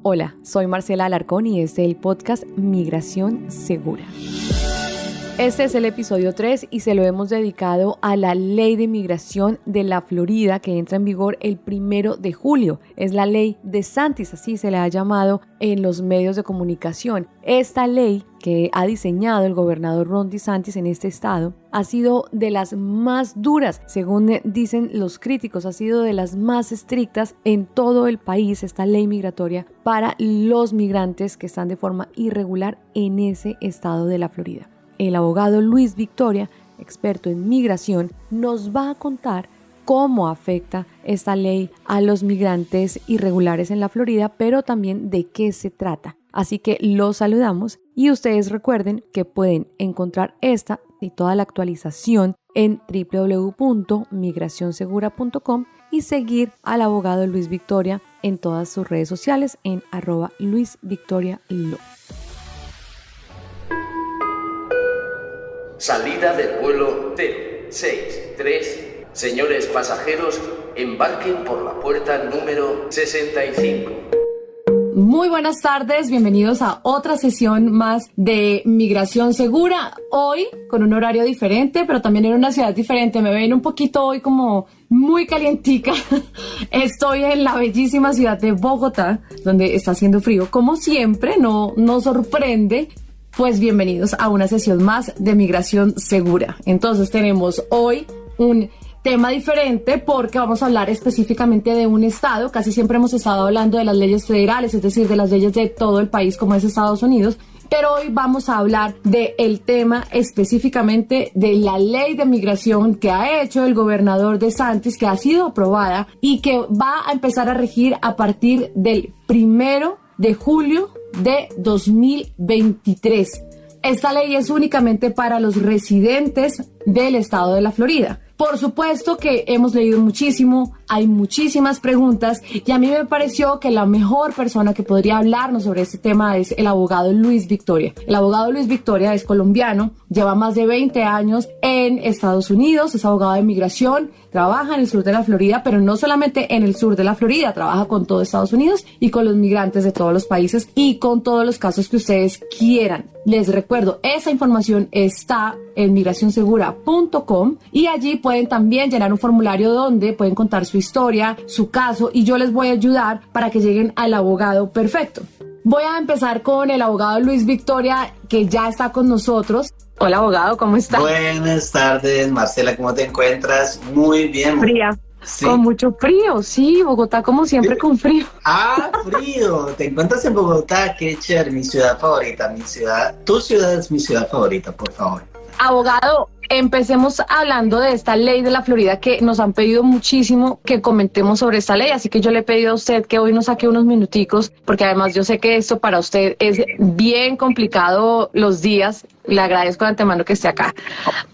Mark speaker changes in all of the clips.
Speaker 1: Hola, soy Marcela Alarcón y este es el podcast Migración Segura. Este es el episodio 3 y se lo hemos dedicado a la Ley de Migración de la Florida que entra en vigor el 1 de julio. Es la Ley DeSantis, así se le ha llamado en los medios de comunicación. Esta ley que ha diseñado el gobernador Ron DeSantis en este estado ha sido de las más duras, según dicen los críticos, ha sido de las más estrictas en todo el país, esta ley migratoria para los migrantes que están de forma irregular en ese estado de la Florida. El abogado Luis Victoria, experto en migración, nos va a contar cómo afecta esta ley a los migrantes irregulares en la Florida, pero también de qué se trata. Así que los saludamos y ustedes recuerden que pueden encontrar esta y toda la actualización en www.migracionsegura.com y seguir al abogado Luis Victoria en todas sus redes sociales en @LuisVictoriaLaw.
Speaker 2: Salida del vuelo T63. Señores pasajeros, embarquen por la puerta número 65.
Speaker 1: Muy buenas tardes, bienvenidos a otra sesión más de Migración Segura. Hoy con un horario diferente, pero también en una ciudad diferente. Me ven un poquito hoy como muy calientica. Estoy en la bellísima ciudad de Bogotá, donde está haciendo frío. Como siempre, no sorprende. Pues bienvenidos a una sesión más de Migración Segura. Entonces tenemos hoy un tema diferente porque vamos a hablar específicamente de un estado. Casi siempre hemos estado hablando de las leyes federales, es decir, de las leyes de todo el país como es Estados Unidos. Pero hoy vamos a hablar del tema específicamente de la ley de migración que ha hecho el gobernador DeSantis, que ha sido aprobada y que va a empezar a regir a partir del 1 de julio de 2023. Esta ley es únicamente para los residentes del estado de la Florida. Por supuesto que hemos leído muchísimo, hay muchísimas preguntas y a mí me pareció que la mejor persona que podría hablarnos sobre este tema es el abogado Luis Victoria. El abogado Luis Victoria es colombiano, lleva más de 20 años en Estados Unidos, es abogado de migración, trabaja en el sur de la Florida, pero no solamente en el sur de la Florida, trabaja con todo Estados Unidos y con los migrantes de todos los países y con todos los casos que ustedes quieran. Les recuerdo, esa información está en migracionsegura.com y allí pueden también llenar un formulario donde pueden contar su historia, su caso y yo les voy a ayudar para que lleguen al abogado perfecto. Voy a empezar con el abogado Luis Victoria, que ya está con nosotros. Hola, abogado, ¿cómo está?
Speaker 3: Buenas tardes, Marcela, ¿cómo te encuentras? Muy bien.
Speaker 1: Fría.
Speaker 3: Sí.
Speaker 1: Con mucho frío, sí, Bogotá como siempre con frío.
Speaker 3: Ah, frío, te encuentras en Bogotá, qué chévere, mi ciudad favorita, tu ciudad es mi ciudad favorita, por favor.
Speaker 1: Abogado, empecemos hablando de esta ley de la Florida que nos han pedido muchísimo que comentemos sobre esta ley, así que yo le he pedido a usted que hoy nos saque unos minuticos, porque además yo sé que esto para usted es bien complicado los días, le agradezco de antemano que esté acá.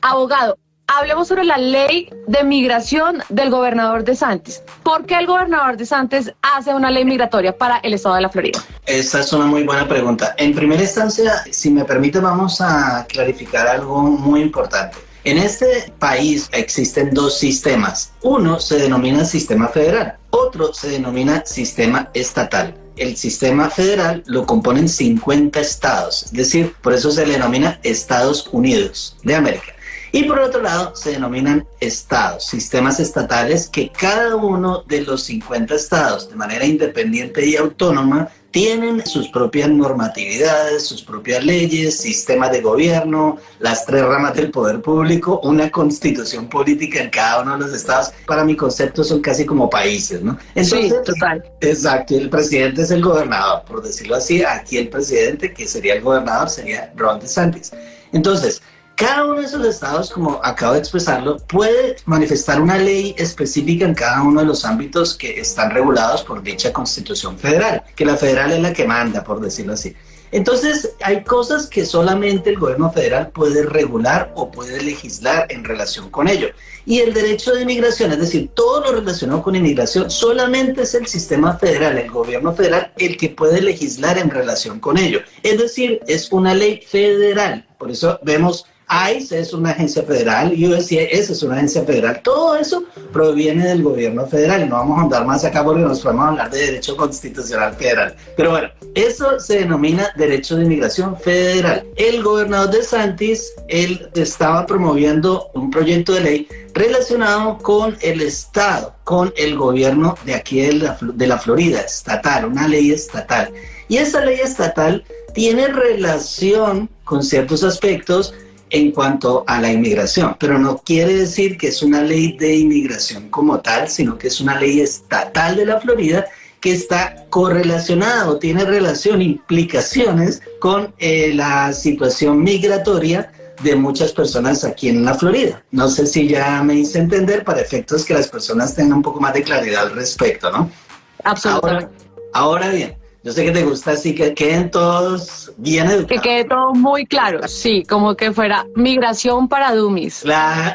Speaker 1: Abogado, hablemos sobre la ley de migración del gobernador DeSantis. ¿Por qué el gobernador DeSantis hace una ley migratoria para el estado de la Florida?
Speaker 3: Esa es una muy buena pregunta. En primera instancia, si me permite, vamos a clarificar algo muy importante. En este país existen dos sistemas. Uno se denomina sistema federal, otro se denomina sistema estatal. El sistema federal lo componen 50 estados, es decir, por eso se le denomina Estados Unidos de América. Y por otro lado se denominan estados, sistemas estatales, que cada uno de los 50 estados de manera independiente y autónoma tienen sus propias normatividades, sus propias leyes, sistemas de gobierno, las 3 ramas del poder público, una constitución política en cada uno de los estados. Para mi concepto son casi como países, ¿no? Entonces,
Speaker 1: sí, total.
Speaker 3: Exacto, el presidente es el gobernador, por decirlo así. Aquí el presidente, que sería el gobernador, sería Ron DeSantis. Entonces, cada uno de esos estados, como acabo de expresarlo, puede manifestar una ley específica en cada uno de los ámbitos que están regulados por dicha Constitución Federal, que la federal es la que manda, por decirlo así. Entonces, hay cosas que solamente el gobierno federal puede regular o puede legislar en relación con ello. Y el derecho de inmigración, es decir, todo lo relacionado con inmigración, solamente es el sistema federal, el gobierno federal, el que puede legislar en relación con ello. Es decir, es una ley federal. Por eso vemos ICE es una agencia federal, USCIS es una agencia federal, todo eso proviene del gobierno federal. No vamos a andar más acá porque nos podemos hablar de derecho constitucional federal. Pero bueno, eso se denomina derecho de inmigración federal. El gobernador DeSantis, él estaba promoviendo un proyecto de ley relacionado con el Estado, con el gobierno de aquí de la Florida, estatal, una ley estatal. Y esa ley estatal tiene relación con ciertos aspectos en cuanto a la inmigración, pero no quiere decir que es una ley de inmigración como tal, sino que es una ley estatal de la Florida que está correlacionada o tiene relación, implicaciones con la situación migratoria de muchas personas aquí en la Florida. No sé si ya me hice entender para efectos que las personas tengan un poco más de claridad al respecto, ¿no?
Speaker 1: Absolutamente.
Speaker 3: Ahora bien, yo sé que te gusta así que queden todos bien educados.
Speaker 1: Que quede todo muy claro, sí, como que fuera migración para dummies.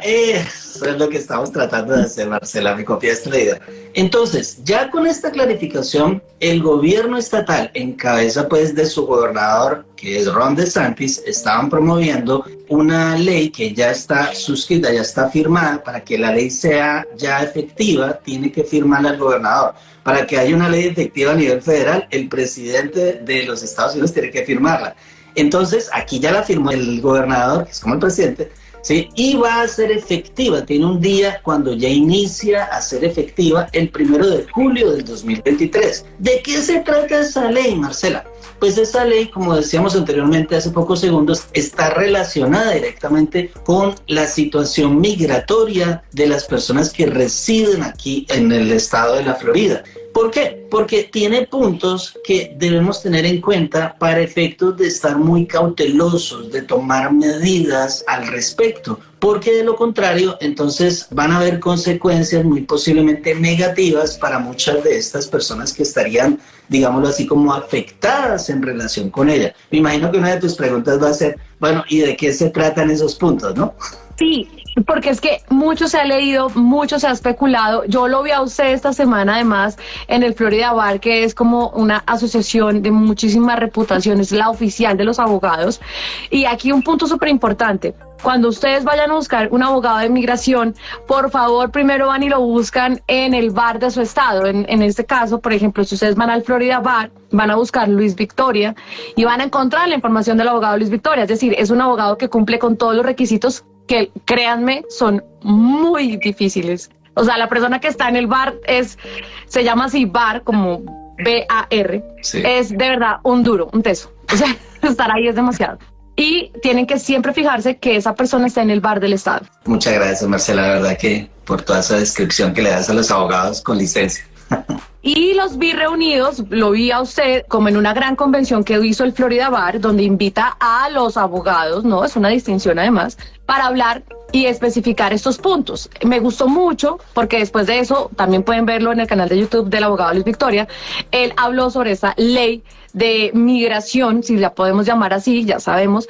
Speaker 3: Eso es lo que estamos tratando de hacer, Marcela, me copiaste la idea. Entonces, ya con esta clarificación, el gobierno estatal, en cabeza pues de su gobernador, que es Ron DeSantis, estaban promoviendo una ley que ya está suscrita, ya está firmada. Para que la ley sea ya efectiva, tiene que firmarla el gobernador. Para que haya una ley efectiva a nivel federal, el presidente de los Estados Unidos tiene que firmarla. Entonces, aquí ya la firmó el gobernador, que es como el presidente, ¿sí? Y va a ser efectiva, tiene un día cuando ya inicia a ser efectiva el 1 de julio del 2023. ¿De qué se trata esa ley, Marcela? Pues esa ley, como decíamos anteriormente hace pocos segundos, está relacionada directamente con la situación migratoria de las personas que residen aquí en el estado de la Florida. ¿Por qué? Porque tiene puntos que debemos tener en cuenta para efectos de estar muy cautelosos, de tomar medidas al respecto, porque de lo contrario, entonces van a haber consecuencias muy posiblemente negativas para muchas de estas personas que estarían, digámoslo así, como afectadas en relación con ella. Me imagino que una de tus preguntas va a ser, bueno, ¿y de qué se tratan esos puntos, no?
Speaker 1: Sí, porque es que mucho se ha leído, mucho se ha especulado. Yo lo vi a usted esta semana además en el Florida Bar, que es como una asociación de muchísima reputación, es la oficial de los abogados. Y aquí un punto súper importante. Cuando ustedes vayan a buscar un abogado de inmigración, por favor, primero van y lo buscan en el bar de su estado. En este caso, por ejemplo, si ustedes van al Florida Bar, van a buscar Luis Victoria y van a encontrar la información del abogado Luis Victoria. Es decir, es un abogado que cumple con todos los requisitos que, créanme, son muy difícil. O sea, la persona que está en el bar se llama así bar, como B-A-R.
Speaker 3: Sí.
Speaker 1: Es de verdad un duro, un teso. O sea, estar ahí es demasiado. Y tienen que siempre fijarse que esa persona está en el bar del estado.
Speaker 3: Muchas gracias, Marcela, la verdad que por toda esa descripción que le das a los abogados con licencia.
Speaker 1: Y los vi reunidos, lo vi a usted como en una gran convención que hizo el Florida Bar, donde invita a los abogados, ¿no? Es una distinción además, para hablar y especificar estos puntos. Me gustó mucho porque después de eso, también pueden verlo en el canal de YouTube del abogado Luis Victoria, él habló sobre esa ley de migración, si la podemos llamar así, ya sabemos,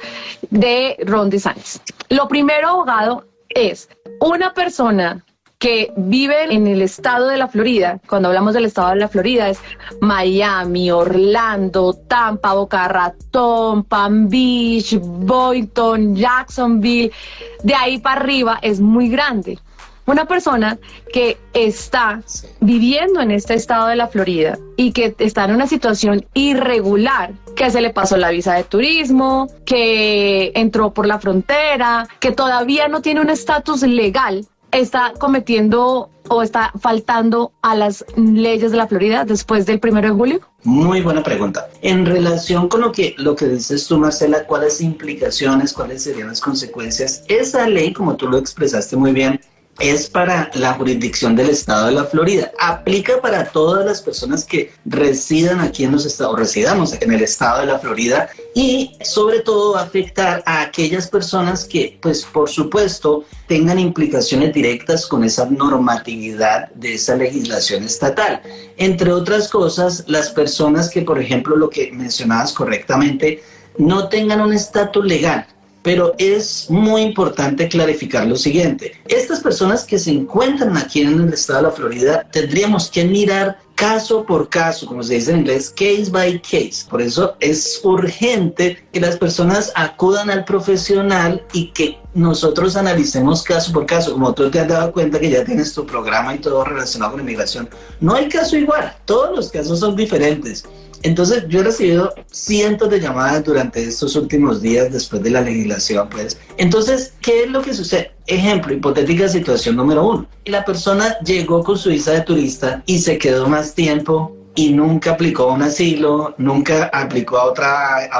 Speaker 1: de Ron DeSantis. Lo primero, abogado, es una persona que vive en el estado de la Florida. Cuando hablamos del estado de la Florida es Miami, Orlando, Tampa, Boca Ratón, Palm Beach, Boynton, Jacksonville. De ahí para arriba es muy grande. Una persona que está viviendo en este estado de la Florida y que está en una situación irregular, que se le pasó la visa de turismo, que entró por la frontera, que todavía no tiene un estatus legal, está cometiendo o está faltando a las leyes de la Florida después del 1 de julio?
Speaker 3: Muy buena pregunta. En relación con lo que dices tú, Marcela, ¿cuáles implicaciones, cuáles serían las consecuencias? Esa ley, como tú lo expresaste muy bien, es para la jurisdicción del estado de la Florida. Aplica para todas las personas que residan aquí en los estados, residamos en el estado de la Florida, y sobre todo va a afectar a aquellas personas que, pues por supuesto, tengan implicaciones directas con esa normatividad de esa legislación estatal. Entre otras cosas, las personas que, por ejemplo, lo que mencionabas correctamente, no tengan un estatus legal. Pero es muy importante clarificar lo siguiente. Estas personas que se encuentran aquí en el estado de la Florida, tendríamos que mirar caso por caso, como se dice en inglés, case by case. Por eso es urgente que las personas acudan al profesional y que nosotros analicemos caso por caso. Como tú te has dado cuenta que ya tienes tu programa y todo relacionado con inmigración, no hay caso igual, todos los casos son diferentes. Entonces yo he recibido cientos de llamadas durante estos últimos días después de la legislación, pues. Entonces, ¿qué es lo que sucede? Ejemplo, hipotética situación número 1. La persona llegó con su visa de turista y se quedó más tiempo y nunca aplicó un asilo, nunca aplicó a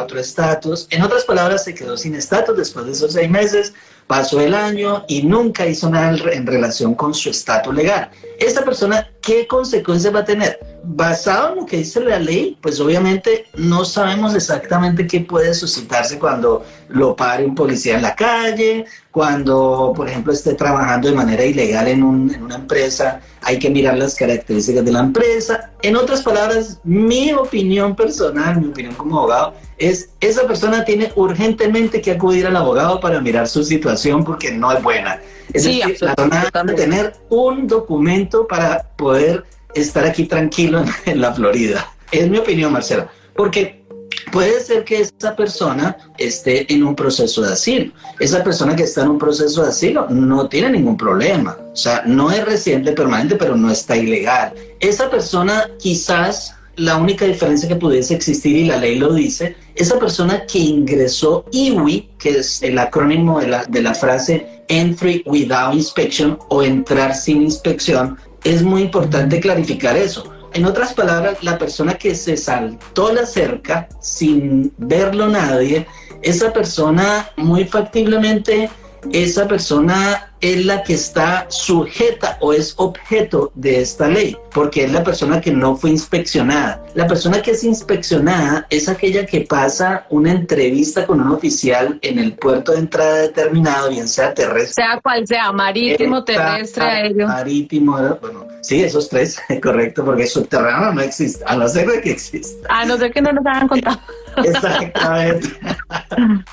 Speaker 3: otro estatus. En otras palabras, se quedó sin estatus después de esos 6 meses, pasó el año y nunca hizo nada en relación con su estatus legal. Esta persona, ¿qué consecuencias va a tener? Basado en lo que dice la ley, pues obviamente no sabemos exactamente qué puede suscitarse cuando lo pare un policía en la calle, cuando, por ejemplo, esté trabajando de manera ilegal en una empresa. Hay que mirar las características de la empresa. En otras palabras, mi opinión personal, mi opinión como abogado, es esa persona tiene urgentemente que acudir al abogado para mirar su situación porque no es buena. Es
Speaker 1: Sí,
Speaker 3: decir, la persona debe tener un documento para poder estar aquí tranquilo en la Florida. Es mi opinión, Marcela, porque puede ser que esa persona esté en un proceso de asilo. Esa persona que está en un proceso de asilo no tiene ningún problema. O sea, no es residente permanente, pero no está ilegal. Esa persona quizás... La única diferencia que pudiese existir, y la ley lo dice, esa persona que ingresó IWI, que es el acrónimo de la frase Entry Without Inspection o entrar sin inspección, es muy importante clarificar eso. En otras palabras, la persona que se saltó la cerca sin verlo nadie, esa persona muy factiblemente, esa persona es la que está sujeta o es objeto de esta ley, porque es la persona que no fue inspeccionada. La persona que es inspeccionada es aquella que pasa una entrevista con un oficial en el puerto de entrada determinado, bien sea terrestre,
Speaker 1: sea cual sea, marítimo, terrestre, aéreo.
Speaker 3: Marítimo, bueno, sí, esos 3, correcto, porque subterráneo no existe, a no ser de que exista.
Speaker 1: A no ser que no nos hayan contado.
Speaker 3: Exactamente.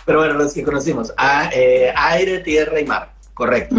Speaker 3: Pero bueno, los que conocimos, aire, tierra y mar. Correcto.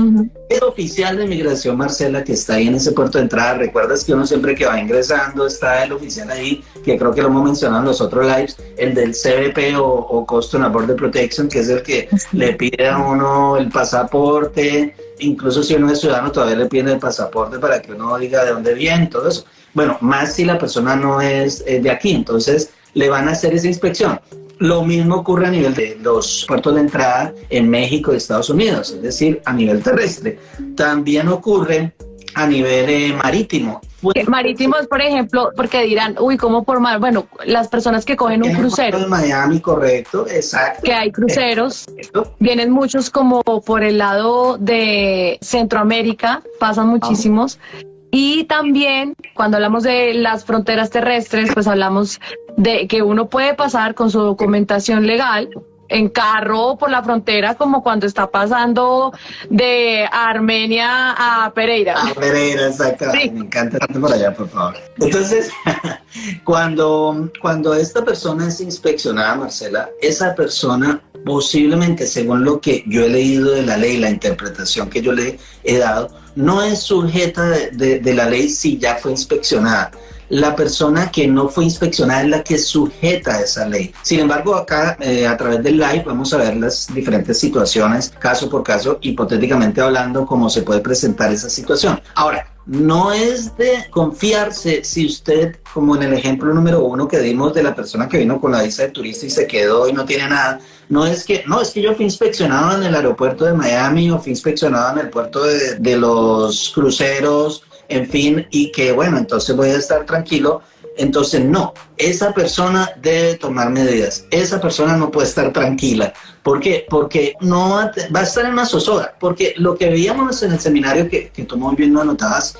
Speaker 3: El oficial de migración, Marcela, que está ahí en ese puerto de entrada, recuerdas que uno siempre que va ingresando está el oficial ahí, que creo que lo hemos mencionado en los otros lives, el del CBP o Customs and Border Protection, que es el que le pide a uno el pasaporte, incluso si uno es ciudadano todavía le piden el pasaporte para que uno diga de dónde viene, todo eso. Bueno, más si la persona no es de aquí, entonces le van a hacer esa inspección. Lo mismo ocurre a nivel de los puertos de entrada en México y Estados Unidos, es decir, a nivel terrestre. También ocurre a nivel marítimo.
Speaker 1: Marítimo es, por ejemplo, porque dirán, uy, ¿cómo por mar? Bueno, las personas que cogen un crucero.
Speaker 3: En Miami, correcto, exacto.
Speaker 1: Que hay cruceros, vienen muchos como por el lado de Centroamérica, pasan muchísimos. Y también, cuando hablamos de las fronteras terrestres, pues hablamos de que uno puede pasar con su documentación legal en carro por la frontera, como cuando está pasando de Armenia a Pereira.
Speaker 3: A Pereira, exactamente. Sí. Me encanta estar por allá, por favor. Entonces, cuando esta persona es inspeccionada, Marcela, esa persona posiblemente, según lo que yo he leído de la ley, la interpretación que yo le he dado, no es sujeta de la ley si ya fue inspeccionada. La persona que no fue inspeccionada es la que sujeta a esa ley. Sin embargo, acá a través del live vamos a ver las diferentes situaciones, caso por caso, hipotéticamente hablando, cómo se puede presentar esa situación. Ahora, no es de confiarse si usted, como en el ejemplo número 1 que dimos de la persona que vino con la visa de turista y se quedó y no tiene nada, es que yo fui inspeccionado en el aeropuerto de Miami o fui inspeccionado en el puerto de los cruceros, en fin, y que bueno, entonces voy a estar tranquilo. Entonces no, esa persona debe tomar medidas, esa persona no puede estar tranquila. ¿Por qué? Porque no va a estar en una zozobra, porque lo que veíamos en el seminario que tú muy bien lo anotabas,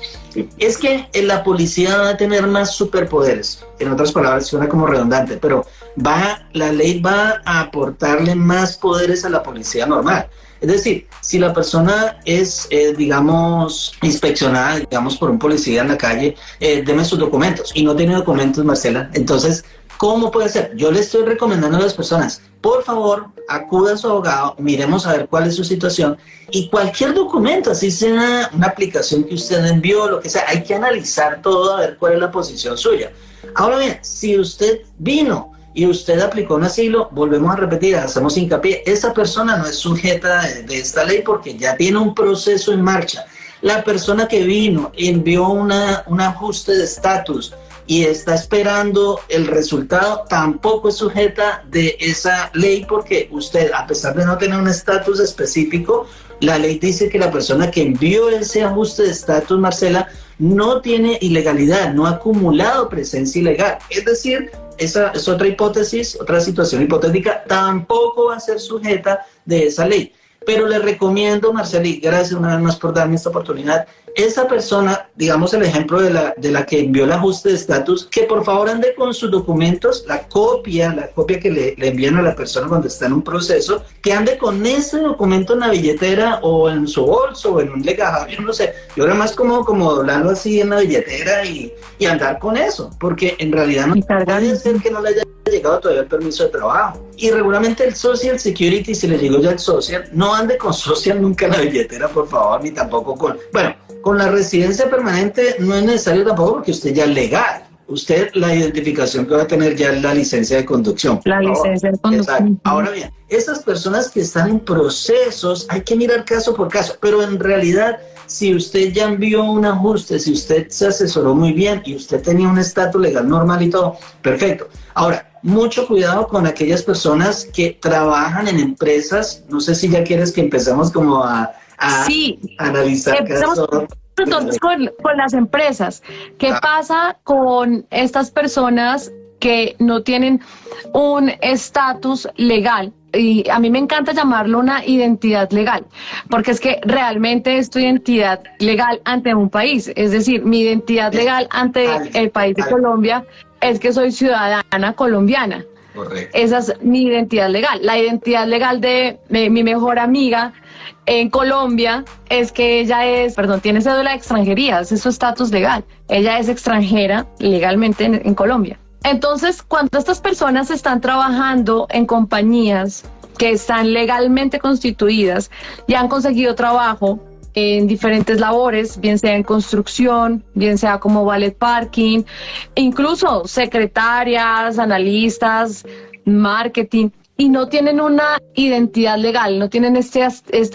Speaker 3: es que la policía va a tener más superpoderes. En otras palabras, suena como redundante, pero la ley va a aportarle más poderes a la policía normal. Es decir, si la persona es, digamos, inspeccionada, digamos, por un policía en la calle, deme sus documentos, y no tiene documentos, Marcela, entonces ¿Cómo puede ser? Yo le estoy recomendando a las personas, por favor, acuda a su abogado, miremos a ver cuál es su situación y cualquier documento, así sea una aplicación que usted envió, lo que sea, hay que analizar todo a ver cuál es la posición suya. Ahora bien, si usted vino y usted aplicó un asilo, volvemos a repetir, hacemos hincapié, esa persona no es sujeta de esta ley porque ya tiene un proceso en marcha. La persona que vino envió un ajuste de estatus y está esperando el resultado, tampoco es sujeta de esa ley porque usted, a pesar de no tener un estatus específico, la ley dice que la persona que envió ese ajuste de estatus, Marcela, no tiene ilegalidad, no ha acumulado presencia ilegal. Es decir, esa es otra hipótesis, otra situación hipotética, tampoco va a ser sujeta de esa ley. Pero le recomiendo, Marcela, y gracias una vez más por darme esta oportunidad, esa persona, digamos el ejemplo de la que envió el ajuste de estatus, que por favor ande con sus documentos, la copia que le envían a la persona cuando está en un proceso, que ande con ese documento en la billetera o en su bolso o en un legajado, yo no sé, yo era más como doblarlo así en la billetera y andar con eso, porque en realidad no puede ser que no le haya llegado todavía el permiso de trabajo. Y regularmente el Social Security, si le llegó ya el Social, no ande con Social nunca en la billetera, por favor, ni tampoco con la residencia permanente no es necesario tampoco porque usted ya es legal. Usted, la identificación que va a tener ya es la licencia de conducción.
Speaker 1: La licencia de conducción.
Speaker 3: Exacto. Ahora bien, esas personas que están en procesos, hay que mirar caso por caso, pero en realidad, si usted ya envió un ajuste, si usted se asesoró muy bien y usted tenía un estatus legal normal y todo, perfecto. Ahora, mucho cuidado con aquellas personas que trabajan en empresas, no sé si ya quieres que empecemos como a analizar casos.
Speaker 1: Entonces, con las empresas, ¿qué pasa con estas personas que no tienen un estatus legal? Y a mí me encanta llamarlo una identidad legal, porque es que realmente es tu identidad legal ante un país. Es decir, mi identidad legal ante el país de Colombia es que soy ciudadana colombiana.
Speaker 3: Correcto.
Speaker 1: Esa es mi identidad legal. La identidad legal de mi mejor amiga en Colombia es que ella tiene cédula de extranjería, ese es su estatus legal. Ella es extranjera legalmente en Colombia. Entonces, cuando estas personas están trabajando en compañías que están legalmente constituidas y han conseguido trabajo en diferentes labores, bien sea en construcción, bien sea como valet parking, incluso secretarias, analistas, marketing, y no tienen una identidad legal, no tienen este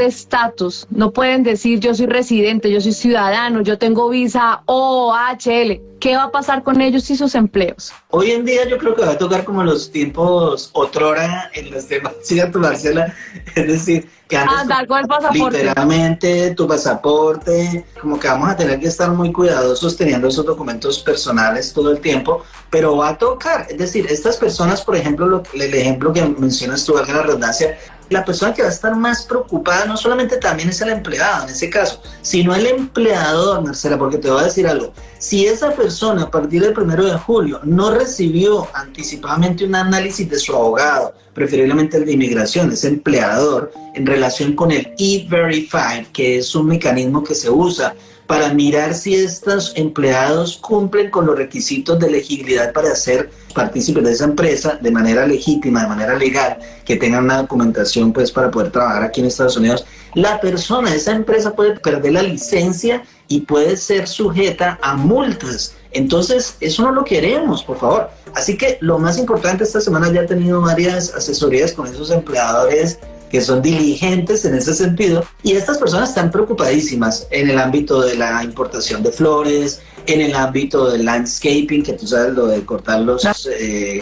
Speaker 1: estatus, no pueden decir yo soy residente, yo soy ciudadano, yo tengo visa OHL. ¿Qué va a pasar con ellos y sus empleos?
Speaker 3: Hoy en día yo creo que va a tocar como los tiempos otrora en los temas, ¿cierto, Marcela? Es decir, que
Speaker 1: andar con el pasaporte.
Speaker 3: Literalmente tu pasaporte, como que vamos a tener que estar muy cuidadosos teniendo esos documentos personales todo el tiempo, pero va a tocar, es decir, estas personas, por ejemplo, el ejemplo que mencionas tú, valga la redundancia, la persona que va a estar más preocupada no solamente también es el empleado en ese caso, sino el empleador, Marcela, porque te voy a decir algo. Si esa persona a partir del 1 de julio no recibió anticipadamente un análisis de su abogado, preferiblemente el de inmigración, ese empleador, en relación con el E-Verify, que es un mecanismo que se usa para mirar si estos empleados cumplen con los requisitos de elegibilidad para ser partícipes de esa empresa de manera legítima, de manera legal, que tengan una documentación pues para poder trabajar aquí en Estados Unidos, la persona de esa empresa puede perder la licencia y puede ser sujeta a multas. Entonces, eso no lo queremos, por favor. Así que lo más importante, esta semana ya he tenido varias asesorías con esos empleadores que son diligentes en ese sentido, y estas personas están preocupadísimas en el ámbito de la importación de flores, en el ámbito del landscaping, que tú sabes lo de cortar los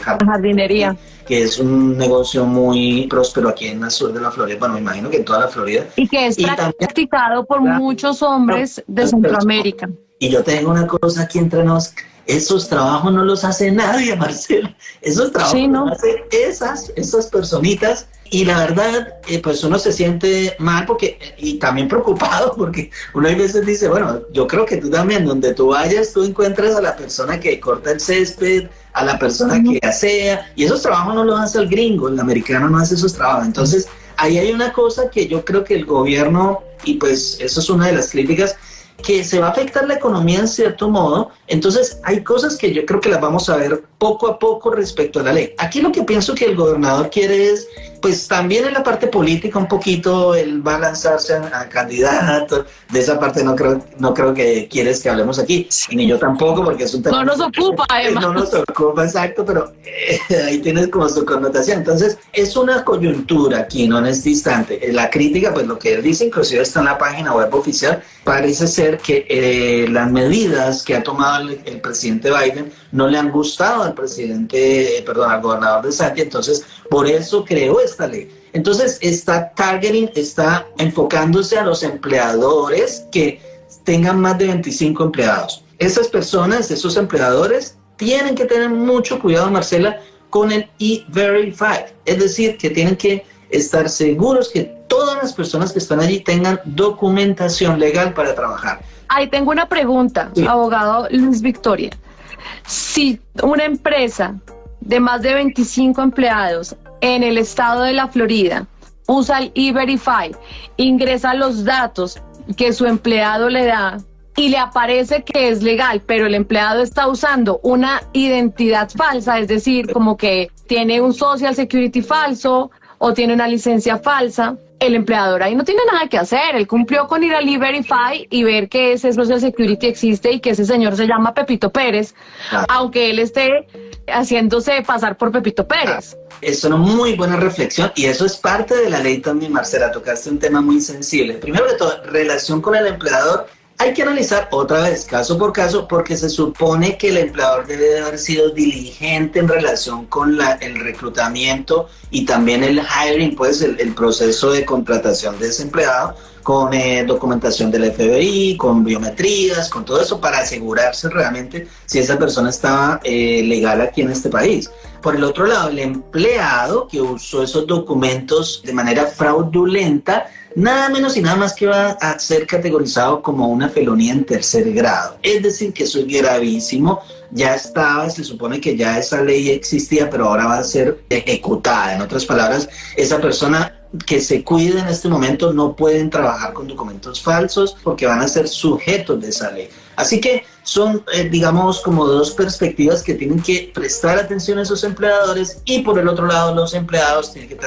Speaker 1: jardinería,
Speaker 3: que es un negocio muy próspero aquí en el sur de la Florida, bueno, me imagino que en toda la Florida.
Speaker 1: Y que es practicado por muchos hombres de Centroamérica.
Speaker 3: Y yo tengo una cosa aquí entre nos, esos trabajos no los hace nadie, Marcela, esos trabajos los hacen esas personitas. Y la verdad, pues uno se siente mal y también preocupado porque uno a veces dice, bueno, yo creo que tú también, donde tú vayas, tú encuentras a la persona que corta el césped, a la persona que asea, y esos trabajos no los hace el gringo, el americano no hace esos trabajos. Entonces, ahí hay una cosa que yo creo que el gobierno, y pues eso es una de las críticas, que se va a afectar la economía en cierto modo. Entonces hay cosas que yo creo que las vamos a ver poco a poco respecto a la ley. Aquí lo que pienso que el gobernador quiere es, pues también en la parte política un poquito, él va a lanzarse a candidato. De esa parte no creo que quieres que hablemos aquí, ni yo tampoco, porque es un tema...
Speaker 1: No nos ocupa, además.
Speaker 3: No nos ocupa, exacto, pero ahí tienes como su connotación. Entonces, es una coyuntura aquí, no en este instante. La crítica, pues lo que él dice, inclusive está en la página web oficial, parece ser que las medidas que ha tomado el presidente Biden no le han gustado al al gobernador DeSantis, entonces por eso creó esta ley. Entonces está enfocándose a los empleadores que tengan más de 25 empleados. Esas personas, esos empleadores, tienen que tener mucho cuidado, Marcela, con el E-Verify, es decir, que tienen que estar seguros que todas las personas que están allí tengan documentación legal para trabajar.
Speaker 1: Ahí tengo una pregunta, sí. Abogado Luis Victoria. Si una empresa de más de 25 empleados en el estado de la Florida usa el E-Verify, ingresa los datos que su empleado le da y le aparece que es legal, pero el empleado está usando una identidad falsa, es decir, como que tiene un Social Security falso o tiene una licencia falsa, el empleador ahí no tiene nada que hacer. Él cumplió con ir al E-Verify y ver que ese Social Security existe y que ese señor se llama Pepito Pérez, aunque él esté haciéndose pasar por Pepito Pérez.
Speaker 3: Es una muy buena reflexión y eso es parte de la ley también, Marcela. Tocaste un tema muy sensible. Primero de todo, relación con el empleador. Hay que analizar otra vez, caso por caso, porque se supone que el empleador debe de haber sido diligente en relación con el reclutamiento y también el hiring, pues el proceso de contratación de ese empleado, con documentación del FBI, con biometrías, con todo eso, para asegurarse realmente si esa persona estaba legal aquí en este país. Por el otro lado, el empleado que usó esos documentos de manera fraudulenta, nada menos y nada más que va a ser categorizado como una felonía en tercer grado. Es decir, que eso es gravísimo. Ya estaba, se supone que ya esa ley existía, pero ahora va a ser ejecutada. En otras palabras, esa persona que se cuide en este momento no pueden trabajar con documentos falsos porque van a ser sujetos de esa ley. Así que son, digamos, como dos perspectivas que tienen que prestar atención a esos empleadores, y por el otro lado los empleados tienen que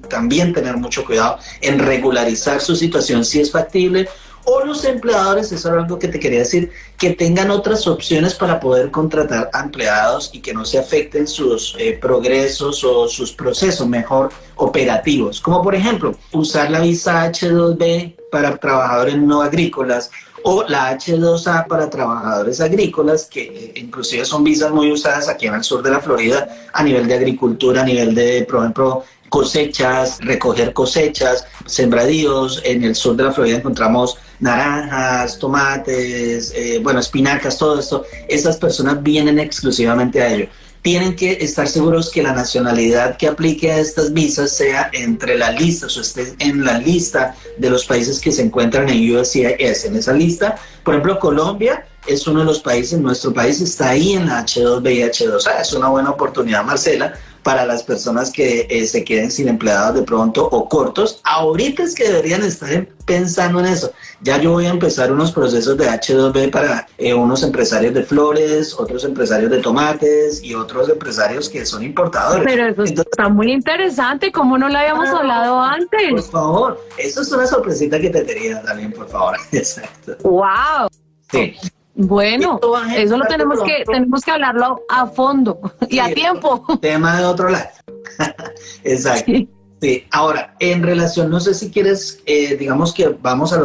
Speaker 3: también tener mucho cuidado en regularizar su situación si es factible, o los empleadores, eso era algo que te quería decir, que tengan otras opciones para poder contratar a empleados y que no se afecten sus progresos o sus procesos mejor operativos, como por ejemplo usar la visa H2B para trabajadores no agrícolas o la H2A para trabajadores agrícolas, que inclusive son visas muy usadas aquí en el sur de la Florida a nivel de agricultura, a nivel de, por ejemplo, cosechas, recoger cosechas, sembradíos. En el sur de la Florida encontramos naranjas, tomates, espinacas, todo esto. Esas personas vienen exclusivamente a ello. Tienen que estar seguros que la nacionalidad que aplique a estas visas sea entre las listas o esté en la lista de los países que se encuentran en USCIS. En esa lista, por ejemplo, Colombia es uno de los países, nuestro país está ahí en la H2B y H2A. Es una buena oportunidad, Marcela, para las personas que se queden sin empleados de pronto o cortos. Ahorita es que deberían estar pensando en eso. Ya yo voy a empezar unos procesos de H2B para unos empresarios de flores, otros empresarios de tomates y otros empresarios que son importadores.
Speaker 1: Pero eso está muy interesante, ¿cómo no lo habíamos hablado antes?
Speaker 3: Por favor, eso es una sorpresita que te tenía también, por favor. Exacto.
Speaker 1: ¡Wow!
Speaker 3: Sí.
Speaker 1: Bueno, eso lo tenemos que hablarlo a fondo y sí, a tiempo.
Speaker 3: Tema de otro lado. Exacto. Sí. Sí. Ahora, en relación, no sé si quieres, digamos que vamos a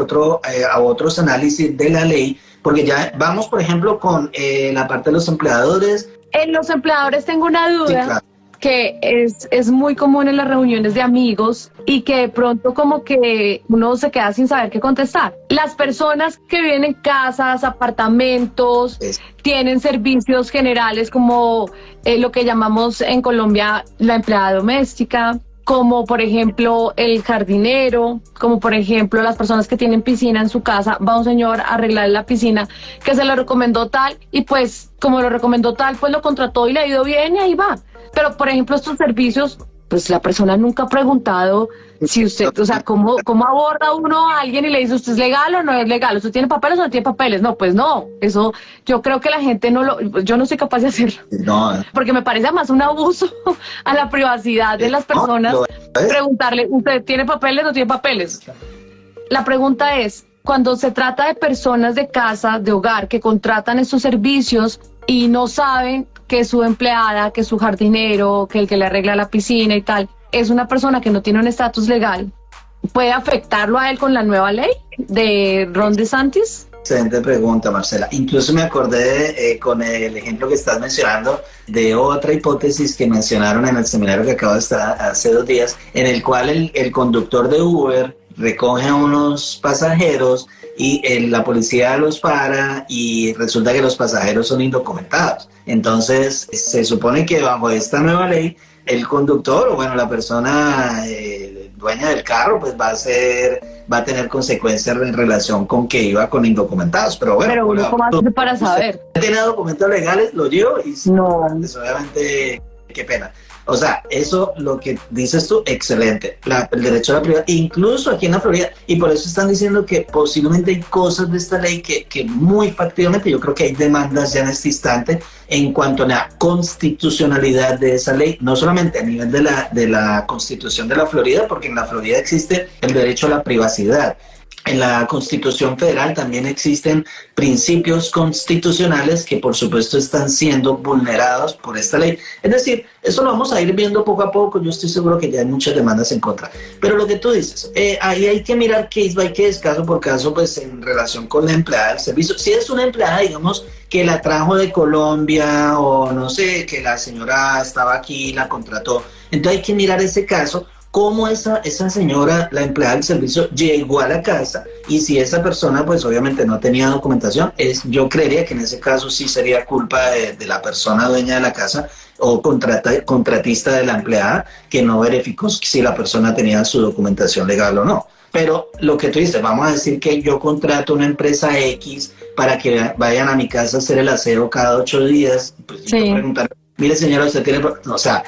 Speaker 3: otros análisis de la ley, porque ya vamos, por ejemplo, con la parte de los empleadores.
Speaker 1: En los empleadores tengo una duda. Sí, claro. Que es muy común en las reuniones de amigos y que de pronto como que uno se queda sin saber qué contestar. Las personas que viven en casas, apartamentos, tienen servicios generales como lo que llamamos en Colombia la empleada doméstica, como por ejemplo el jardinero, como por ejemplo las personas que tienen piscina en su casa. Va un señor a arreglar la piscina que se lo recomendó tal y pues como lo recomendó tal, pues lo contrató y le ha ido bien y ahí va. Pero, por ejemplo, estos servicios pues la persona nunca ha preguntado si usted, o sea, ¿cómo aborda uno a alguien y le dice, ¿usted es legal o no es legal? ¿Usted tiene papeles o no tiene papeles? No, pues no, eso yo creo que la gente yo no soy capaz de hacerlo.
Speaker 3: No.
Speaker 1: Porque me parece más un abuso a la privacidad de las personas preguntarle, ¿usted tiene papeles o no tiene papeles? La pregunta es, cuando se trata de personas de casa, de hogar, que contratan estos servicios y no saben que su empleada, que su jardinero, que el que le arregla la piscina y tal, es una persona que no tiene un estatus legal, ¿puede afectarlo a él con la nueva ley de Ron DeSantis?
Speaker 3: Excelente pregunta, Marcela. Incluso me acordé con el ejemplo que estás mencionando de otra hipótesis que mencionaron en el seminario que acabo de estar hace 2 días, en el cual el conductor de Uber recoge a unos pasajeros y la policía los para y resulta que los pasajeros son indocumentados. Entonces, se supone que bajo esta nueva ley, el conductor o bueno, la persona dueña del carro, pues va a tener consecuencias en relación con que iba con indocumentados. Pero bueno,
Speaker 1: pero uno cómo hace para saber.
Speaker 3: ¿Tiene documentos legales? Lo llevo y
Speaker 1: no.
Speaker 3: Pues obviamente, qué pena. O sea, eso, lo que dices tú, excelente. El derecho a la privacidad, incluso aquí en la Florida, y por eso están diciendo que posiblemente hay cosas de esta ley que muy factiblemente, yo creo que hay demandas ya en este instante en cuanto a la constitucionalidad de esa ley, no solamente a nivel de la Constitución de la Florida, porque en la Florida existe el derecho a la privacidad. En la Constitución Federal también existen principios constitucionales que por supuesto están siendo vulnerados por esta ley. Es decir, eso lo vamos a ir viendo poco a poco. Yo estoy seguro que ya hay muchas demandas en contra. Pero lo que tú dices, ahí hay que mirar case by case, caso por caso, pues en relación con la empleada del servicio. Si es una empleada, digamos, que la trajo de Colombia o no sé, que la señora estaba aquí y la contrató, entonces hay que mirar ese caso. Cómo esa señora, la empleada del servicio, llegó a la casa y si esa persona pues obviamente no tenía documentación, yo creería que en ese caso sí sería culpa de la persona dueña de la casa o contratista de la empleada que no verificó si la persona tenía su documentación legal o no. Pero lo que tú dices, vamos a decir que yo contrato una empresa X para que vayan a mi casa a hacer el aseo cada 8 días, pues sí. Yo preguntar, mire señora, usted tiene, o sea,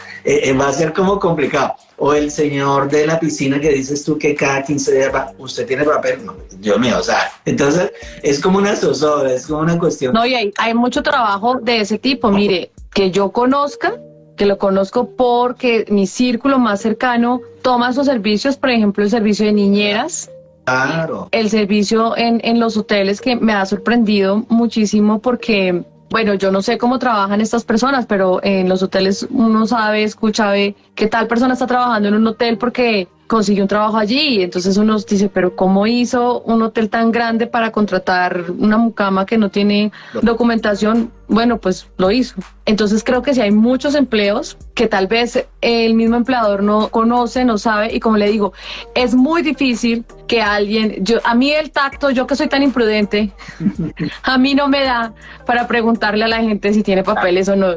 Speaker 3: va a ser como complicado. O el señor de la piscina que dices tú que cada 15 días va, ¿usted tiene papel? No, Dios mío, o sea, entonces es como una zozobra, es como una cuestión.
Speaker 1: No, y hay mucho trabajo de ese tipo, mire, que yo conozca, que lo conozco porque mi círculo más cercano toma sus servicios, por ejemplo, el servicio de niñeras.
Speaker 3: Claro.
Speaker 1: El servicio en los hoteles, que me ha sorprendido muchísimo porque... Bueno, yo no sé cómo trabajan estas personas, pero en los hoteles uno sabe, escucha, ve que tal persona está trabajando en un hotel porque consiguió un trabajo allí. Y entonces uno dice, pero ¿cómo hizo un hotel tan grande para contratar una mucama que no tiene documentación? Bueno, pues lo hizo. Entonces creo que sí hay muchos empleos que tal vez el mismo empleador no conoce, no sabe, y como le digo, es muy difícil que alguien, a mí el tacto, yo que soy tan imprudente, a mí no me da para preguntarle a la gente si tiene papeles o no.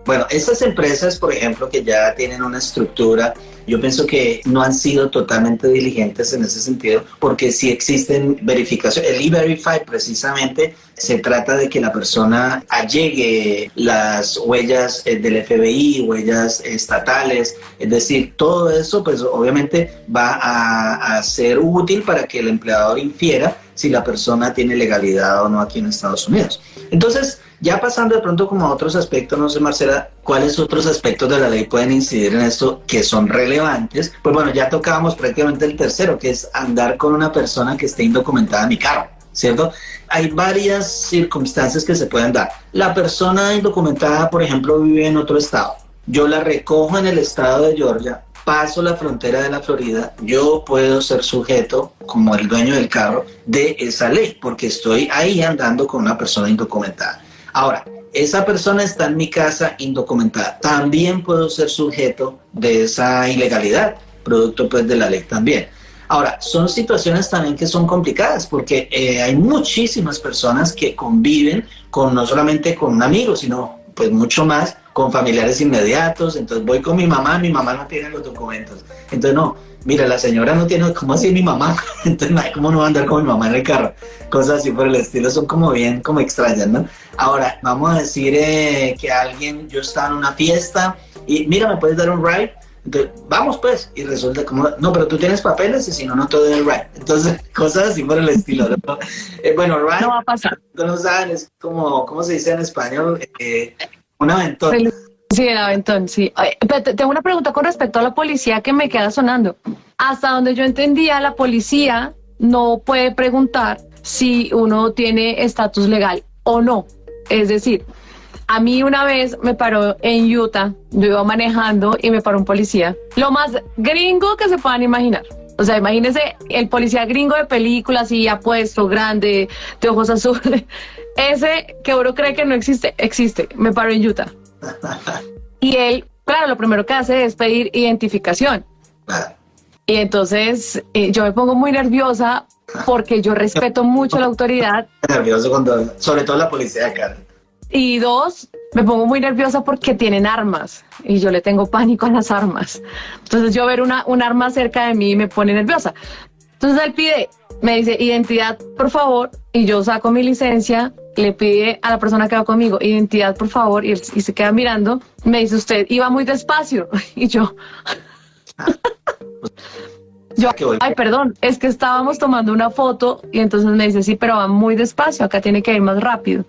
Speaker 3: Bueno, estas empresas, por ejemplo, que ya tienen una estructura, yo pienso que no han sido totalmente diligentes en ese sentido, porque sí existen verificaciones. El E-Verify precisamente se trata de que la persona allegue las huellas del FBI, huellas estatales, es decir, todo eso pues obviamente va a ser útil para que el empleador infiera si la persona tiene legalidad o no aquí en Estados Unidos. Entonces, ya pasando de pronto como a otros aspectos, no sé, Marcela, ¿cuáles otros aspectos de la ley pueden incidir en esto que son relevantes? Pues bueno, ya tocábamos prácticamente el tercero, que es andar con una persona que esté indocumentada en mi carro, ¿cierto? Hay varias circunstancias que se pueden dar. La persona indocumentada, por ejemplo, vive en otro estado. Yo la recojo en el estado de Georgia, paso la frontera de la Florida, yo puedo ser sujeto, como el dueño del carro, de esa ley, porque estoy ahí andando con una persona indocumentada. Ahora, esa persona está en mi casa indocumentada. También puedo ser sujeto de esa ilegalidad, producto pues de la ley también. Ahora, son situaciones también que son complicadas porque hay muchísimas personas que conviven no solamente con un amigo, sino pues mucho más con familiares inmediatos. Entonces voy con mi mamá no tiene los documentos. Entonces no, mira, la señora no tiene, ¿cómo así mi mamá? Entonces ¿cómo no va a andar con mi mamá en el carro? Cosas así por el estilo, son como bien, como extrañas, ¿no? Ahora, vamos a decir que yo estaba en una fiesta y mira, ¿me puedes dar un ride? Entonces, vamos pues, y resulta como, no, pero tú tienes papeles y si no, no te doy el ride. Entonces, cosas así por el estilo, ¿no? Bueno, ride,
Speaker 1: No va a pasar.
Speaker 3: no saben, es como, ¿cómo se dice en español? Un aventón.
Speaker 1: Sí, el aventón, sí. Pero tengo una pregunta con respecto a la policía que me queda sonando. Hasta donde yo entendía, la policía no puede preguntar si uno tiene estatus legal o no. Es decir, a mí una vez me paró en Utah, yo iba manejando y me paró un policía. Lo más gringo que se puedan imaginar. O sea, imagínense el policía gringo de películas, así apuesto, grande, de ojos azules. Ese que uno cree que no existe, existe. Me paró en Utah. Y él, claro, lo primero que hace es pedir identificación. Y entonces yo me pongo muy nerviosa porque yo respeto mucho la autoridad.
Speaker 3: Nervioso cuando, sobre todo la policía de acá.
Speaker 1: Y dos, me pongo muy nerviosa porque tienen armas y yo le tengo pánico a las armas. Entonces yo ver un arma cerca de mí me pone nerviosa. Entonces él pide, me dice, identidad, por favor, y yo saco mi licencia, le pide a la persona que va conmigo, identidad, por favor, y se queda mirando, me dice, usted iba muy despacio, y yo, ay, perdón, es que estábamos tomando una foto, y entonces me dice, sí, pero va muy despacio, acá tiene que ir más rápido.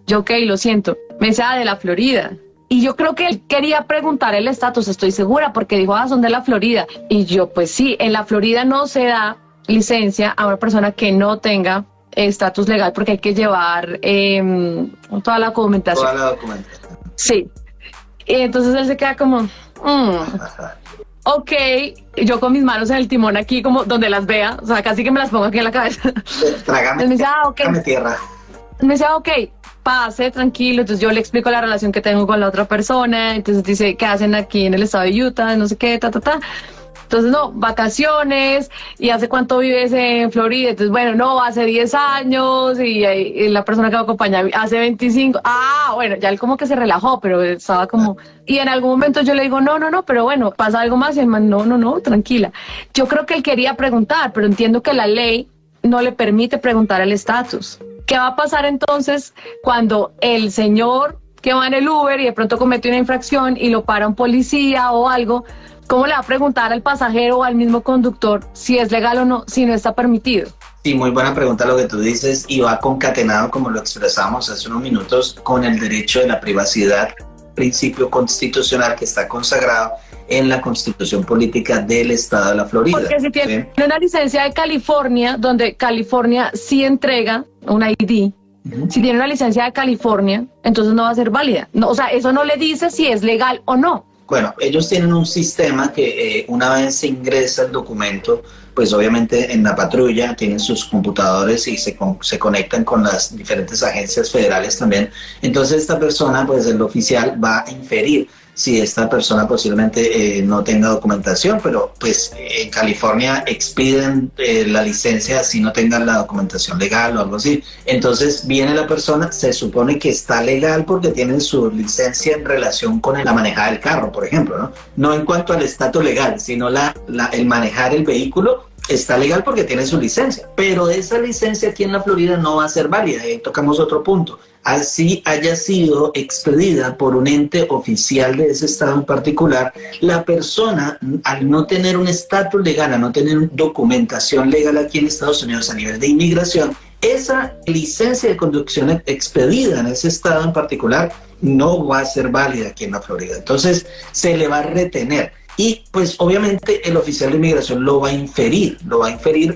Speaker 1: Yo, ok, lo siento. Me dice, de la Florida. Y yo creo que él quería preguntar el estatus, estoy segura, porque dijo, son de la Florida. Y yo, pues sí, en la Florida no se da licencia a una persona que no tenga estatus legal, porque hay que llevar toda la documentación.
Speaker 3: Toda la documentación.
Speaker 1: Sí. Y entonces él se queda como, ok, yo con mis manos en el timón aquí, como donde las vea, o sea, casi que me las pongo aquí en la cabeza.
Speaker 3: Trágame,
Speaker 1: me dice, okay.
Speaker 3: Trágame tierra.
Speaker 1: Me dice, ok, pase, tranquilo. Entonces yo le explico la relación que tengo con la otra persona. Entonces dice, ¿qué hacen aquí en el estado de Utah? No sé qué, Entonces, no, vacaciones, ¿y hace cuánto vives en Florida? Entonces, bueno, no, hace 10 años, y la persona que me acompaña hace 25. Bueno, ya él como que se relajó, pero estaba como... Y en algún momento yo le digo, no, pero bueno, pasa algo más, y el man, no, tranquila. Yo creo que él quería preguntar, pero entiendo que la ley no le permite preguntar el estatus. ¿Qué va a pasar entonces cuando el señor que va en el Uber y de pronto comete una infracción y lo para un policía o algo? ¿Cómo le va a preguntar al pasajero o al mismo conductor si es legal o no, si no está permitido?
Speaker 3: Sí, muy buena pregunta lo que tú dices, y va concatenado, como lo expresamos hace unos minutos, con el derecho de la privacidad, principio constitucional que está consagrado en la Constitución Política del Estado de la Florida.
Speaker 1: Porque si tiene una licencia de California, donde California sí entrega una ID, si tiene una licencia de California, entonces no va a ser válida. No, o sea, eso no le dice si es legal o no.
Speaker 3: Bueno, ellos tienen un sistema que una vez se ingresa el documento, pues obviamente en la patrulla tienen sus computadores y se conectan con las diferentes agencias federales también. Entonces esta persona, pues el oficial va a inferir si esta persona posiblemente no tenga documentación, pero pues en California expiden la licencia si no tengan la documentación legal o algo así. Entonces viene la persona, se supone que está legal porque tiene su licencia en relación con la manejada del carro, por ejemplo, ¿no? No en cuanto al estatus legal, sino el manejar el vehículo está legal porque tiene su licencia, pero esa licencia aquí en la Florida no va a ser válida. Ahí tocamos otro punto. Así haya sido expedida por un ente oficial de ese estado en particular, la persona, al no tener un estatus legal, al no tener documentación legal aquí en Estados Unidos a nivel de inmigración, esa licencia de conducción expedida en ese estado en particular no va a ser válida aquí en la Florida. Entonces se le va a retener. Y pues obviamente el oficial de inmigración lo va a inferir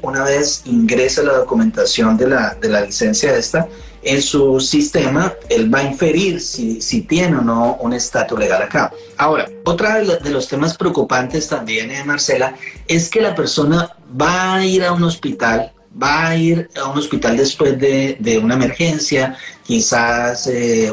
Speaker 3: una vez ingresa la documentación de la licencia esta en su sistema. Él va a inferir si tiene o no un estatus legal acá. Ahora, otra de los temas preocupantes también, Marcela, es que la persona va a ir a un hospital, después de una emergencia, quizás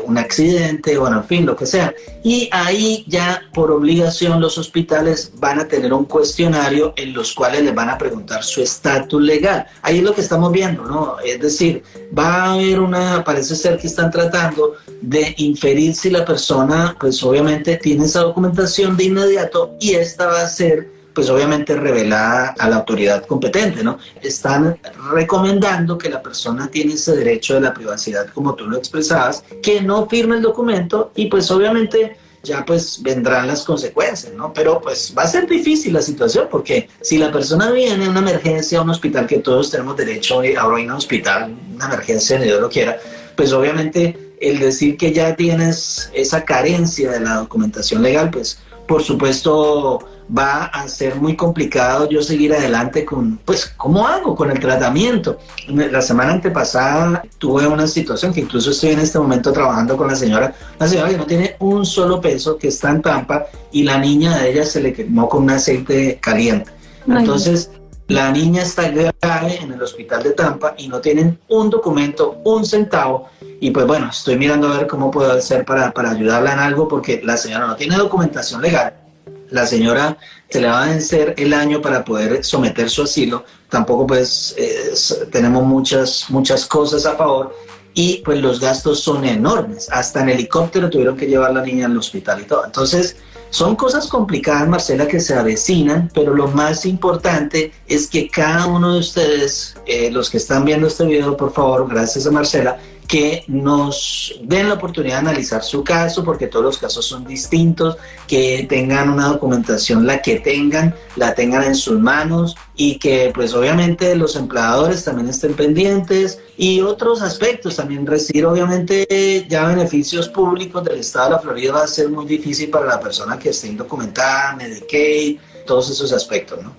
Speaker 3: un accidente, bueno, en fin, lo que sea. Y ahí ya por obligación los hospitales van a tener un cuestionario en los cuales les van a preguntar su estatus legal. Ahí es lo que estamos viendo, ¿no? Es decir, va a haber parece ser que están tratando de inferir si la persona, pues obviamente tiene esa documentación de inmediato, y esta va a ser pues obviamente revelada a la autoridad competente, ¿no? Están recomendando que la persona tiene ese derecho de la privacidad, como tú lo expresabas, que no firme el documento, y pues obviamente ya pues vendrán las consecuencias, ¿no? Pero pues va a ser difícil la situación, porque si la persona viene a una emergencia, a un hospital, que todos tenemos derecho a ir a un hospital, una emergencia, ni Dios lo quiera, pues obviamente el decir que ya tienes esa carencia de la documentación legal, pues por supuesto va a ser muy complicado yo seguir adelante con, pues, ¿cómo hago con el tratamiento? La semana antepasada tuve una situación que incluso estoy en este momento trabajando con la señora que no tiene un solo peso, que está en Tampa, y la niña de ella se le quemó con un aceite caliente. Entonces, la niña está grave en el hospital de Tampa y no tienen un documento, un centavo. Y pues bueno, estoy mirando a ver cómo puedo hacer para ayudarla en algo, porque la señora no tiene documentación legal. La señora se le va a vencer el año para poder someter su asilo. Tampoco pues tenemos muchas cosas a favor. Y pues los gastos son enormes. Hasta en helicóptero tuvieron que llevar a la niña al hospital y todo. Entonces, son cosas complicadas, Marcela, que se avecinan, pero lo más importante es que cada uno de ustedes, los que están viendo este video, por favor, gracias a Marcela, que nos den la oportunidad de analizar su caso, porque todos los casos son distintos, que tengan una documentación, la tengan en sus manos, y que pues obviamente los empleadores también estén pendientes, y otros aspectos también. Recibir obviamente ya beneficios públicos del estado de la Florida va a ser muy difícil para la persona que esté indocumentada, Medicaid, todos esos aspectos, ¿no?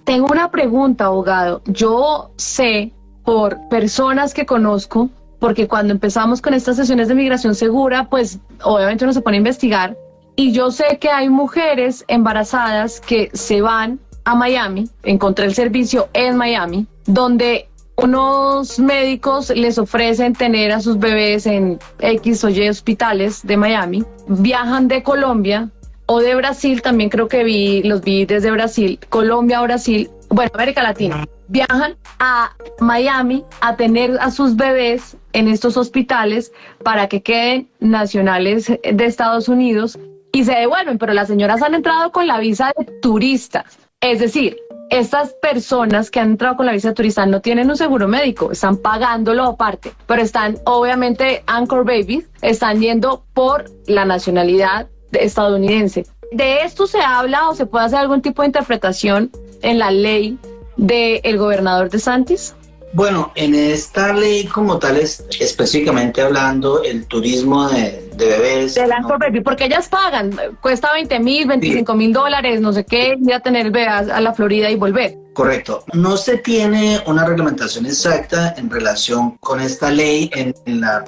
Speaker 1: Tengo una pregunta, abogado. Yo sé por personas que conozco, porque cuando empezamos con estas sesiones de migración segura, pues obviamente uno se pone a investigar, y yo sé que hay mujeres embarazadas que se van a Miami, encontré el servicio en Miami, donde unos médicos les ofrecen tener a sus bebés en X o Y hospitales de Miami, viajan de Colombia o de Brasil, también creo que los vi desde Brasil, Colombia o Brasil, bueno, América Latina, viajan a Miami a tener a sus bebés en estos hospitales para que queden nacionales de Estados Unidos y se devuelven, pero las señoras han entrado con la visa de turista. Es decir, estas personas que han entrado con la visa de turista no tienen un seguro médico, están pagándolo aparte, pero están, obviamente, Anchor Babies, están yendo por la nacionalidad estadounidense. ¿De esto se habla o se puede hacer algún tipo de interpretación en la ley del gobernador DeSantis?
Speaker 3: Bueno, en esta ley como tal, específicamente hablando, el turismo de bebés...
Speaker 1: De Anchor Baby, porque ellas pagan, cuesta $20,000, $25,000, no sé qué, ir a tener el bebé a la Florida y volver.
Speaker 3: Correcto. No se tiene una reglamentación exacta en relación con esta ley, en la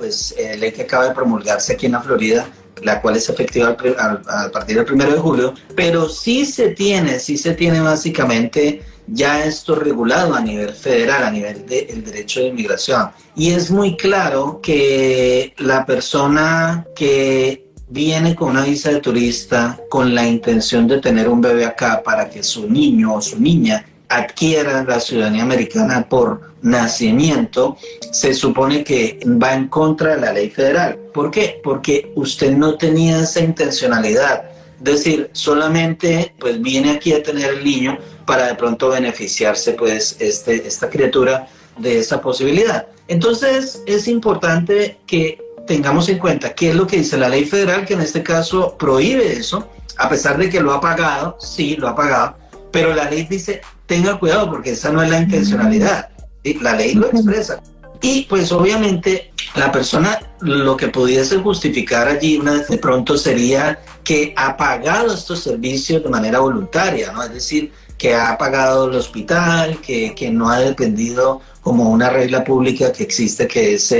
Speaker 3: ley que acaba de promulgarse aquí en la Florida, la cual es efectiva a partir del 1 de julio, pero sí se tiene básicamente ya esto regulado a nivel federal, a nivel del derecho de inmigración. Y es muy claro que la persona que viene con una visa de turista con la intención de tener un bebé acá para que su niño o su niña adquiera la ciudadanía americana por nacimiento, se supone que va en contra de la ley federal. ¿Por qué? Porque usted no tenía esa intencionalidad. Es decir, solamente pues viene aquí a tener el niño para de pronto beneficiarse pues esta criatura de esa posibilidad. Entonces es importante que tengamos en cuenta qué es lo que dice la ley federal, que en este caso prohíbe eso, a pesar de que lo ha pagado, sí, lo ha pagado, pero la ley dice, tenga cuidado porque esa no es la intencionalidad, ¿sí? La ley lo expresa. Y pues obviamente la persona, lo que pudiese justificar allí de pronto sería que ha pagado estos servicios de manera voluntaria, ¿no? Es decir, que ha pagado el hospital, que no ha dependido como una regla pública que existe, que es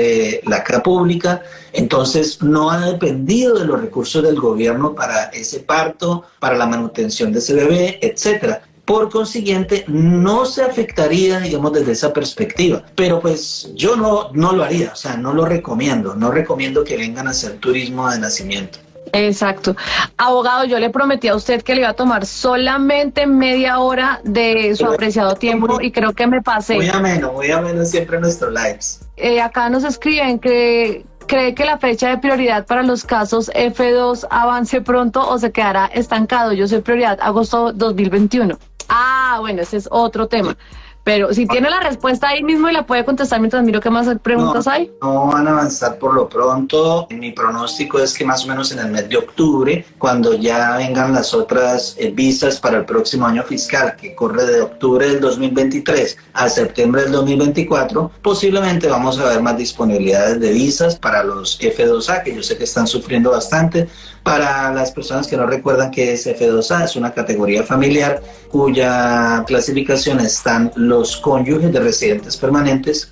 Speaker 3: la CRA pública. Entonces no ha dependido de los recursos del gobierno para ese parto, para la manutención de ese bebé, etcétera. Por consiguiente, no se afectaría, digamos, desde esa perspectiva. Pero pues yo no lo haría, o sea, no lo recomiendo. No recomiendo que vengan a hacer turismo de nacimiento.
Speaker 1: Exacto. Abogado, yo le prometí a usted que le iba a tomar solamente media hora de su apreciado tiempo y creo que me pasé.
Speaker 3: Muy ameno siempre en nuestros lives.
Speaker 1: Acá nos escriben que cree que la fecha de prioridad para los casos F2 avance pronto o se quedará estancado. Yo soy prioridad agosto 2021. Ah, bueno, ese es otro tema. Pero si tiene la respuesta ahí mismo y la puede contestar mientras miro qué más preguntas hay.
Speaker 3: No van a avanzar por lo pronto. Mi pronóstico es que más o menos en el mes de octubre, cuando ya vengan las otras visas para el próximo año fiscal, que corre de octubre del 2023 a septiembre del 2024, posiblemente vamos a ver más disponibilidades de visas para los F2A, que yo sé que están sufriendo bastante. Para las personas que no recuerdan qué es F2A, es una categoría familiar cuya clasificación están los cónyuges de residentes permanentes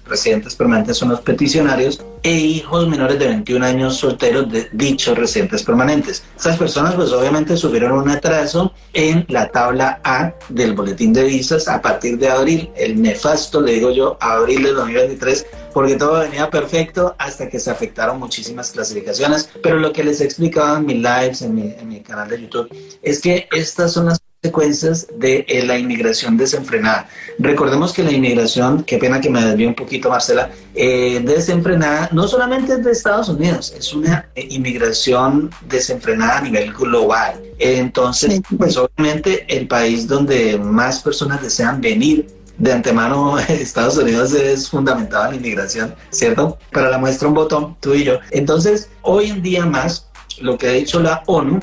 Speaker 3: son los peticionarios, e hijos menores de 21 años solteros de dichos residentes permanentes. Estas personas pues obviamente sufrieron un atraso en la tabla A del boletín de visas a partir de abril, el nefasto, le digo yo, abril del 2023, porque todo venía perfecto hasta que se afectaron muchísimas clasificaciones. Pero lo que les explicaba en mis lives, en mi canal de YouTube, es que estas son las consecuencias de la inmigración desenfrenada. Recordemos que la inmigración, qué pena que me desvíe un poquito, Marcela, desenfrenada no solamente es de Estados Unidos, es una inmigración desenfrenada a nivel global. Entonces, pues obviamente el país donde más personas desean venir de antemano, Estados Unidos es fundamentado en la inmigración, ¿cierto? Para la muestra un botón, tú y yo. Entonces, hoy en día más, lo que ha dicho la ONU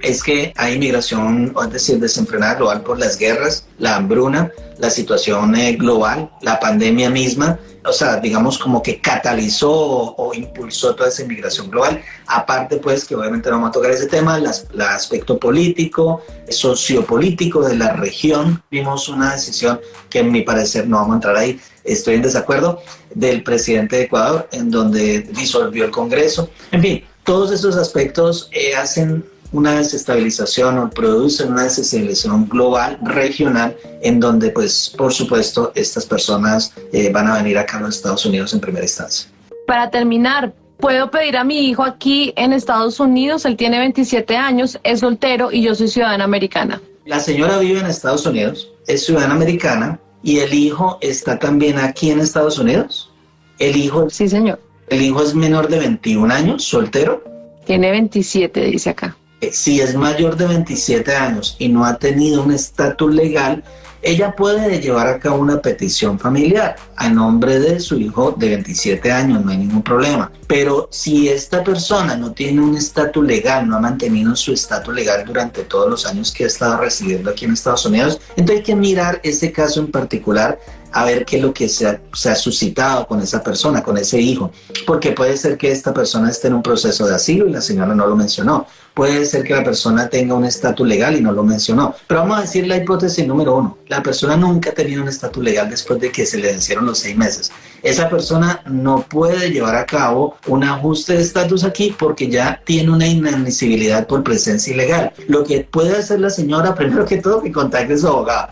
Speaker 3: es que hay inmigración, es decir, desenfrenada global por las guerras, la hambruna, la situación global, la pandemia misma, o sea, digamos como que catalizó o impulsó toda esa inmigración global. Aparte, pues, que obviamente no vamos a tocar ese tema, el aspecto político, sociopolítico de la región. Vimos una decisión que, en mi parecer, no vamos a entrar ahí, estoy en desacuerdo, del presidente de Ecuador, en donde disolvió el Congreso. En fin, todos esos aspectos hacen una desestabilización o producen una desestabilización global, regional, en donde, pues, por supuesto, estas personas van a venir acá a los Estados Unidos en primera instancia.
Speaker 1: Para terminar, ¿puedo pedir a mi hijo aquí en Estados Unidos? Él tiene 27 años, es soltero y yo soy ciudadana americana.
Speaker 3: La señora vive en Estados Unidos, es ciudadana americana, y el hijo está también aquí en Estados Unidos. El hijo,
Speaker 1: sí, señor.
Speaker 3: El hijo es menor de 21 años, soltero.
Speaker 1: Tiene 27, dice acá.
Speaker 3: Si es mayor de 27 años y no ha tenido un estatus legal, ella puede llevar a cabo una petición familiar a nombre de su hijo de 27 años, no hay ningún problema. Pero si esta persona no tiene un estatus legal, no ha mantenido su estatus legal durante todos los años que ha estado residiendo aquí en Estados Unidos, entonces hay que mirar ese caso en particular a ver qué es lo que se ha suscitado con esa persona, con ese hijo. Porque puede ser que esta persona esté en un proceso de asilo y la señora no lo mencionó. Puede ser que la persona tenga un estatus legal y no lo mencionó. Pero vamos a decir la hipótesis número 1. La persona nunca ha tenido un estatus legal después de que se le vencieron los 6 meses. Esa persona no puede llevar a cabo un ajuste de estatus aquí porque ya tiene una inadmisibilidad por presencia ilegal. Lo que puede hacer la señora, primero que todo, que contacte a su abogado.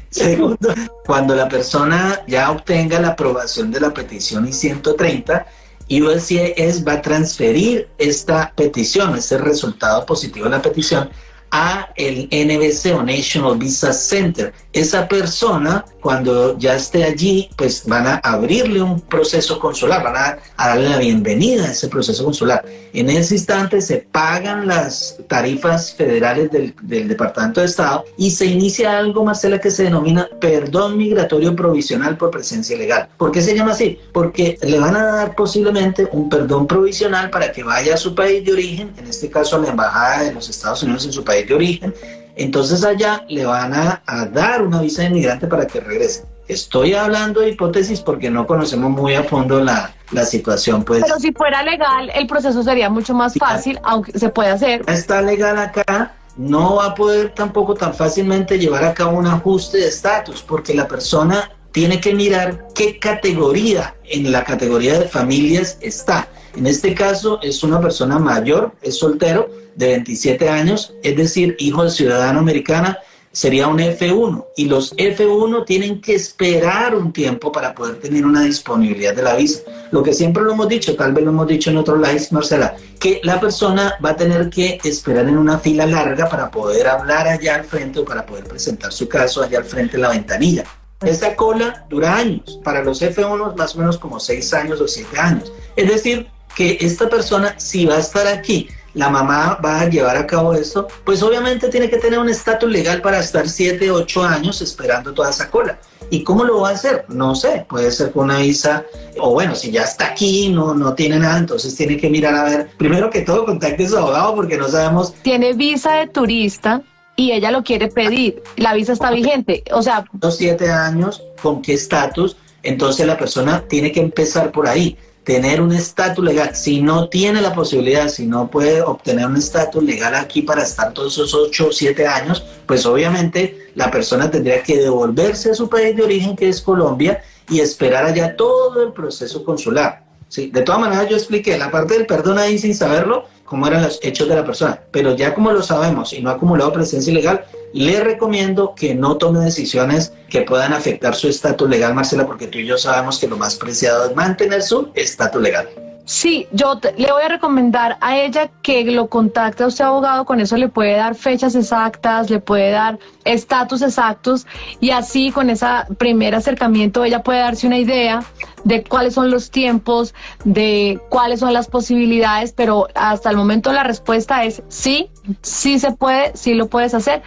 Speaker 3: Segundo, cuando la persona ya obtenga la aprobación de la petición I-130, USCIS va a transferir esta petición, este resultado positivo de la petición, a el NVC o National Visa Center. Esa persona, cuando ya esté allí, pues van a abrirle un proceso consular, van a darle la bienvenida a ese proceso consular. En ese instante se pagan las tarifas federales del Departamento de Estado y se inicia algo, Marcela, que se denomina perdón migratorio provisional por presencia ilegal. ¿Por qué se llama así? Porque le van a dar posiblemente un perdón provisional para que vaya a su país de origen, en este caso a la Embajada de los Estados Unidos en su país de origen. Entonces allá le van a dar una visa de inmigrante para que regrese. Estoy hablando de hipótesis porque no conocemos muy a fondo la situación, pues.
Speaker 1: Pero si fuera legal, el proceso sería mucho más fácil, aunque se puede hacer.
Speaker 3: Está legal acá, no va a poder tampoco tan fácilmente llevar a cabo un ajuste de estatus, porque la persona tiene que mirar qué categoría en la categoría de familias está. En este caso es una persona mayor, es soltero, de 27 años, es decir, hijo de ciudadano americana, sería un F1. Y los F1 tienen que esperar un tiempo para poder tener una disponibilidad de la visa. Lo que siempre lo hemos dicho, tal vez lo hemos dicho en otros lives, Marcela, que la persona va a tener que esperar en una fila larga para poder hablar allá al frente o para poder presentar su caso allá al frente en la ventanilla. Esa cola dura años, para los F1 más o menos como 6 años o 7 años. Es decir, que esta persona, si va a estar aquí, la mamá va a llevar a cabo esto, pues obviamente tiene que tener un estatus legal para estar 7, 8 años esperando toda esa cola. ¿Y cómo lo va a hacer? No sé, puede ser con una visa, o bueno, si ya está aquí, no tiene nada, entonces tiene que mirar a ver, primero que todo contacte a su abogado porque no sabemos.
Speaker 1: Tiene visa de turista y ella lo quiere pedir, la visa está vigente, o sea...
Speaker 3: Los 7 años, ¿con qué estatus? Entonces la persona tiene que empezar por ahí, tener un estatus legal. Si no tiene la posibilidad, si no puede obtener un estatus legal aquí para estar todos esos 8 o 7 años, pues obviamente la persona tendría que devolverse a su país de origen, que es Colombia, y esperar allá todo el proceso consular. Sí, de todas maneras yo expliqué la parte del perdón ahí sin saberlo, cómo eran los hechos de la persona, pero ya como lo sabemos y no ha acumulado presencia ilegal, le recomiendo que no tome decisiones que puedan afectar su estatus legal, Marcela, porque tú y yo sabemos que lo más preciado es mantener su estatus legal.
Speaker 1: Sí, le voy a recomendar a ella que lo contacte a usted, abogado, con eso le puede dar fechas exactas, le puede dar estatus exactos y así con ese primer acercamiento ella puede darse una idea de cuáles son los tiempos, de cuáles son las posibilidades, pero hasta el momento la respuesta es sí, sí se puede, sí lo puedes hacer.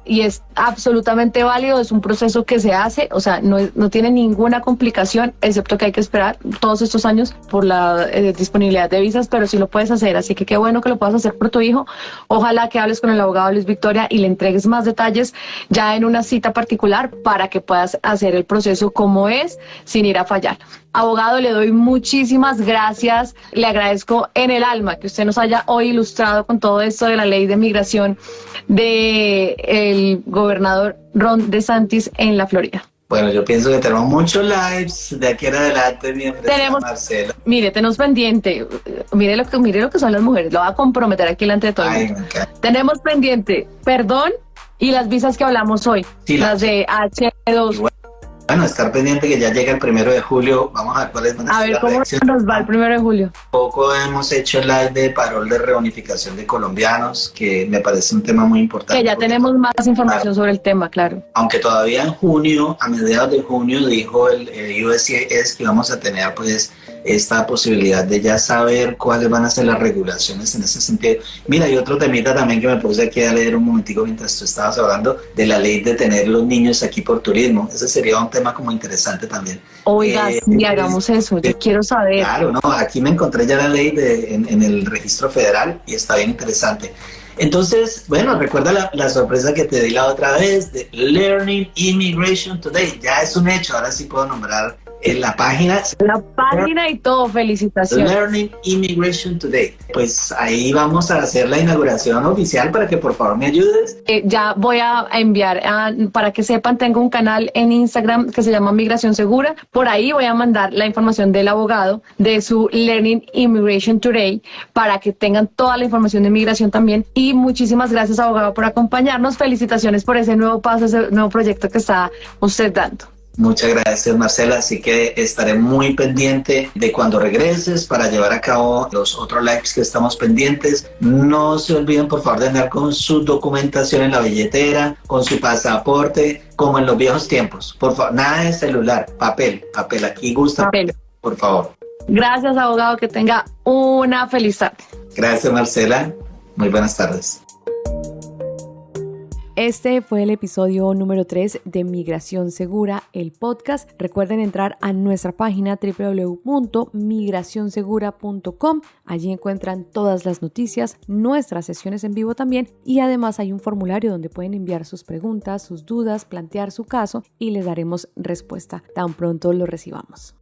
Speaker 1: Y es absolutamente válido, es un proceso que se hace, o sea, no tiene ninguna complicación, excepto que hay que esperar todos estos años por la disponibilidad de visas, pero sí lo puedes hacer, así que qué bueno que lo puedas hacer por tu hijo. Ojalá que hables con el abogado Luis Victoria y le entregues más detalles ya en una cita particular para que puedas hacer el proceso como es, sin ir a fallar. Abogado, le doy muchísimas gracias, le agradezco en el alma que usted nos haya hoy ilustrado con todo esto de la ley de migración del gobernador Ron DeSantis en la Florida.
Speaker 3: Bueno, yo pienso que tenemos muchos lives de aquí en adelante, Marcela.
Speaker 1: Mire, tenemos pendiente, mire lo que son las mujeres, lo va a comprometer aquí delante de todo el mundo. Tenemos pendiente perdón y las visas que hablamos hoy, sí, las de H2.
Speaker 3: Bueno, estar pendiente que ya llega el 1 de julio. Vamos a ver cuáles van a ser las reacciones.
Speaker 1: A ver cómo nos va el 1 de julio.
Speaker 3: Poco hemos hecho el live de parol de reunificación de colombianos, que me parece un tema muy importante.
Speaker 1: Que ya tenemos más información sobre el tema, claro.
Speaker 3: Aunque todavía en junio, a mediados de junio, dijo el USCIS que vamos a tener pues esta posibilidad de ya saber cuáles van a ser las regulaciones en ese sentido. Mira, hay otro temita también que me puse aquí a leer un momentico mientras tú estabas hablando de la ley de tener los niños aquí por turismo. Ese sería un tema como interesante también.
Speaker 1: Oiga, sí, hagamos eso, yo quiero saber.
Speaker 3: Claro, no, aquí me encontré ya la ley en el registro federal y está bien interesante. Entonces, bueno, recuerda la sorpresa que te di la otra vez de Learning Immigration Today. Ya es un hecho, ahora sí puedo nombrar en la página.
Speaker 1: La página y todo, felicitaciones.
Speaker 3: Learning Immigration Today. Pues ahí vamos a hacer la inauguración oficial para que por favor me ayudes.
Speaker 1: Ya voy a enviar, para que sepan, tengo un canal en Instagram que se llama Migración Segura. Por ahí voy a mandar la información del abogado de su Learning Immigration Today para que tengan toda la información de migración también. Y muchísimas gracias, abogado, por acompañarnos. Felicitaciones por ese nuevo paso, ese nuevo proyecto que está usted dando.
Speaker 3: Muchas gracias, Marcela, así que estaré muy pendiente de cuando regreses para llevar a cabo los otros lives que estamos pendientes. No se olviden, por favor, de andar con su documentación en la billetera, con su pasaporte, como en los viejos tiempos. Por favor, nada de celular, papel, aquí gusta, papel, por favor.
Speaker 1: Gracias, abogado, que tenga una feliz tarde.
Speaker 3: Gracias, Marcela, muy buenas tardes.
Speaker 4: Este fue el episodio número 3 de Migración Segura, el podcast. Recuerden entrar a nuestra página www.migracionsegura.com. Allí encuentran todas las noticias, nuestras sesiones en vivo también, y además hay un formulario donde pueden enviar sus preguntas, sus dudas, plantear su caso y les daremos respuesta tan pronto lo recibamos.